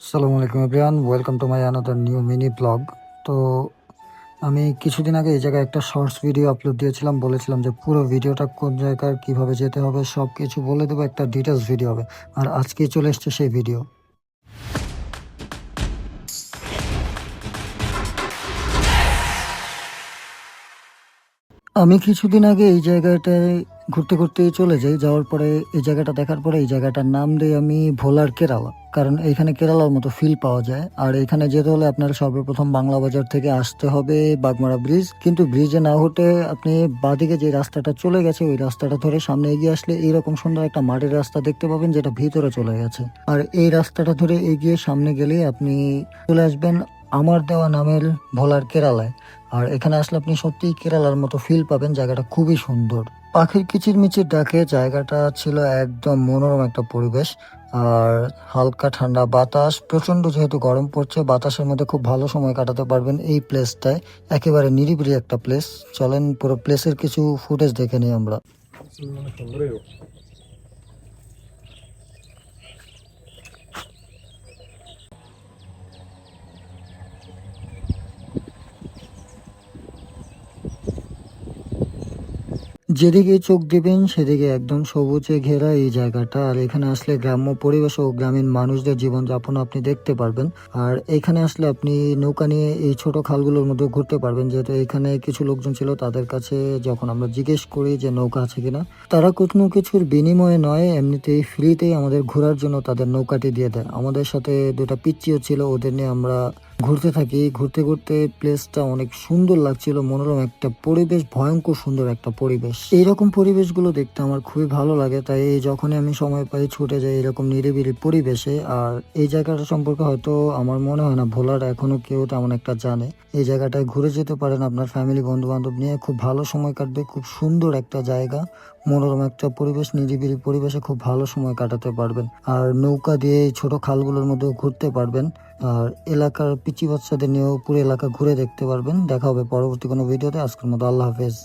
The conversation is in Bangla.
আসসালামু আলাইকুম everyone, welcome to my another new mini blog. তো আমি কিছুদিন আগে এই জায়গায় একটা শর্টস ভিডিও আপলোড দিয়েছিলাম, বলেছিলাম যে পুরো ভিডিওটা কোন জায়গায় কিভাবে যেতে হবে সব কিছু বলে দেবো, একটা ডিটেলস ভিডিও হবে। আর আজকে চলে এসছে সেই ভিডিও। আমি কিছুদিন আগে এই জায়গাটায় ঘুরতে ঘুরতে চলে যাই, যাওয়ার পরে এই জায়গাটা দেখার পরে এই জায়গাটার নাম দিই আমি ভোলার কেরালা। কারণ এইখানে কেরালার মতো ফিল পাওয়া যায়। আর এখানে যেতে হলে আপনার সর্বপ্রথম বাংলা বাজার থেকে আসতে হবে বাগমারা ব্রিজ, কিন্তু ব্রিজে না উঠে আপনি বাদিকে যে রাস্তাটা চলে গেছে ওই রাস্তাটা ধরে সামনে এগিয়ে আসলে এইরকম সুন্দর একটা মাটির রাস্তা দেখতে পাবেন, যেটা ভিতরে চলে গেছে। আর এই রাস্তাটা ধরে এগিয়ে সামনে গেলে আপনি চলে আসবেন আমার দেওয়া নামের ভোলার কেরালায়। আর এখানে আসলে আপনি সত্যিই কেরালার মতো ফিল পাবেন, জায়গাটা খুবই সুন্দর। পাখির কিচিরমিচির ডাকে জায়গাটা ছিল একদম মনোরম একটা পরিবেশ। আর হালকা ঠান্ডা বাতাস, প্রচন্ড যেহেতু গরম পড়ছে, বাতাসের মধ্যে খুব ভালো সময় কাটাতে পারবেন এই প্লেসটায়। একেবারে নিরিবিলি একটা প্লেস। চলেন পুরো প্লেসের কিছু ফুটেজ দেখে নিই আমরা। যেদিকে চোখ দিবেন সেদিকে একদম সবুজে ঘেরা এই জায়গাটা। আর এখানে আসলে গ্রাম্য পরিবেশ ও গ্রামীণ মানুষদের জীবনযাপন আপনি দেখতে পারবেন। আর এখানে আসলে আপনি নৌকা নিয়ে এই ছোট খালগুলোর মধ্যে ঘুরতে পারবেন, যেহেতু এখানে কিছু লোকজন ছিল, তাদের কাছে যখন আমরা জিজ্ঞেস করি যে নৌকা আছে কিনা, তারা কোনো কিছুর বিনিময়ে নয়, এমনিতেই ফ্রিতেই আমাদের ঘোরার জন্য তাদের নৌকাটি দিয়ে দেয়। আমাদের সাথে দুটা পিচ্চিও ছিল, ওদের নিয়ে আমরা ঘুরতে থাকি। ঘুরতে ঘুরতে প্লেসটা অনেক সুন্দর লাগছিল, মনোরম একটা পরিবেশ, ভয়ঙ্কর সুন্দর একটা পরিবেশ। এইরকম পরিবেশগুলো দেখতে আমার খুবই ভালো লাগে, তাই যখনই আমি সময় পাই ছুটে যাই এরকম নিরিবিলি পরিবেশে। আর এই জায়গাটা সম্পর্কে হয়তো আমার মনে হয় না ভোলার এখনো কেউ তেমন একটা জানে। এই জায়গাটায় ঘুরে যেতে পারেন আপনার ফ্যামিলি বন্ধু বান্ধব নিয়ে, খুব ভালো সময় কাটবে। খুব সুন্দর একটা জায়গা, মনোরম একটা পরিবেশ, নিরিবিলি পরিবেশে খুব ভালো সময় কাটাতে পারবেন। আর নৌকা দিয়ে এই ছোট খালগুলোর মধ্যেও ঘুরতে পারবেন। আর এলাকার পিচি বাচ্চাদের নিয়েও পুরো এলাকা ঘুরে দেখতে পারবেন। দেখা হবে পরবর্তী কোনো ভিডিওতে। আজকের মতো আল্লাহ হাফেজ।